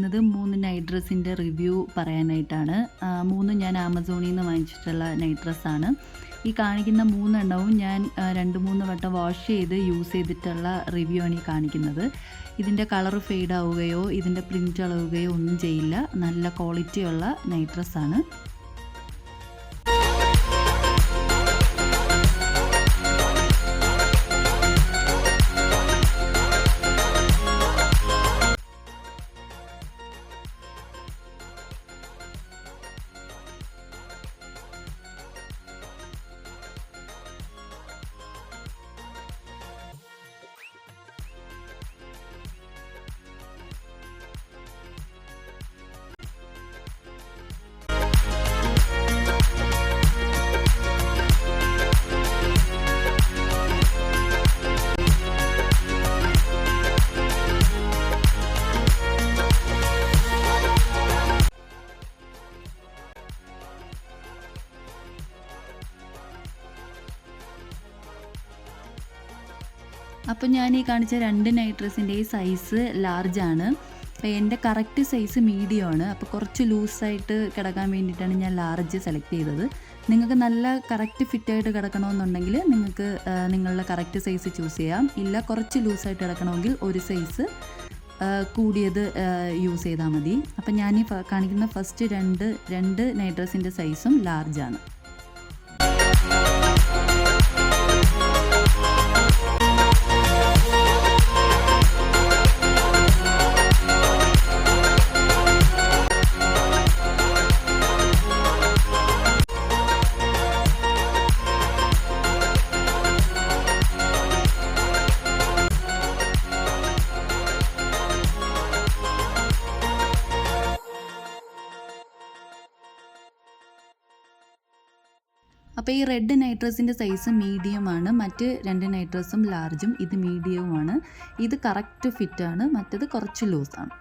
കാണിക്കുന്നത് 3 നൈറ്റ് ഡ്രസ്സിൻ്റെ റിവ്യൂ പറയാനായിട്ടാണ്. 3 ഞാൻ ആമസോണിൽ നിന്ന് വാങ്ങിച്ചിട്ടുള്ള നൈറ്റ് ഡ്രസ്സാണ്. ഈ കാണിക്കുന്ന 3 എണ്ണവും ഞാൻ 2-3 വട്ടം വാഷ് ചെയ്ത് യൂസ് ചെയ്തിട്ടുള്ള റിവ്യൂ ആണ് ഈ കാണിക്കുന്നത്. ഇതിൻ്റെ കളർ ഫെയ്ഡ് ആവുകയോ ഇതിൻ്റെ പ്രിൻ്റ് ഇളകുകയോ ഒന്നും ചെയ്യില്ല. നല്ല ക്വാളിറ്റിയുള്ള നൈറ്റ് ഡ്രസ്സാണ്. അപ്പോൾ ഞാൻ ഈ കാണിച്ച 2 നൈറ്റ് ഡ്രസ്സിൻ്റെയും സൈസ് ലാർജാണ്. അപ്പോൾ എൻ്റെ കറക്റ്റ് സൈസ് മീഡിയമാണ്. അപ്പോൾ കുറച്ച് ലൂസായിട്ട് കിടക്കാൻ വേണ്ടിയിട്ടാണ് ഞാൻ ലാർജ് സെലക്ട് ചെയ്തത്. നിങ്ങൾക്ക് നല്ല കറക്റ്റ് ഫിറ്റായിട്ട് കിടക്കണമെന്നുണ്ടെങ്കിൽ നിങ്ങൾക്ക് നിങ്ങളുടെ കറക്റ്റ് സൈസ് ചൂസ് ചെയ്യാം. ഇല്ല കുറച്ച് ലൂസായിട്ട് കിടക്കണമെങ്കിൽ ഒരു സൈസ് കൂടിയത് യൂസ് ചെയ്താൽ മതി. അപ്പം ഞാൻ ഈ കാണിക്കുന്ന ഫസ്റ്റ് രണ്ട് നൈറ്റ് ഡ്രസ്സിൻ്റെ സൈസും ലാർജാണ്. അപ്പോൾ ഈ റെഡ് നൈറ്റ് ഡ്രസ്സിൻ്റെ സൈസ് മീഡിയമാണ്. മറ്റ് 2 നൈറ്റ് ഡ്രസ്സും ലാർജും. ഇത് മീഡിയവുമാണ്. ഇത് കറക്റ്റ് ഫിറ്റാണ്. മറ്റത് കുറച്ച് ലൂസാണ്.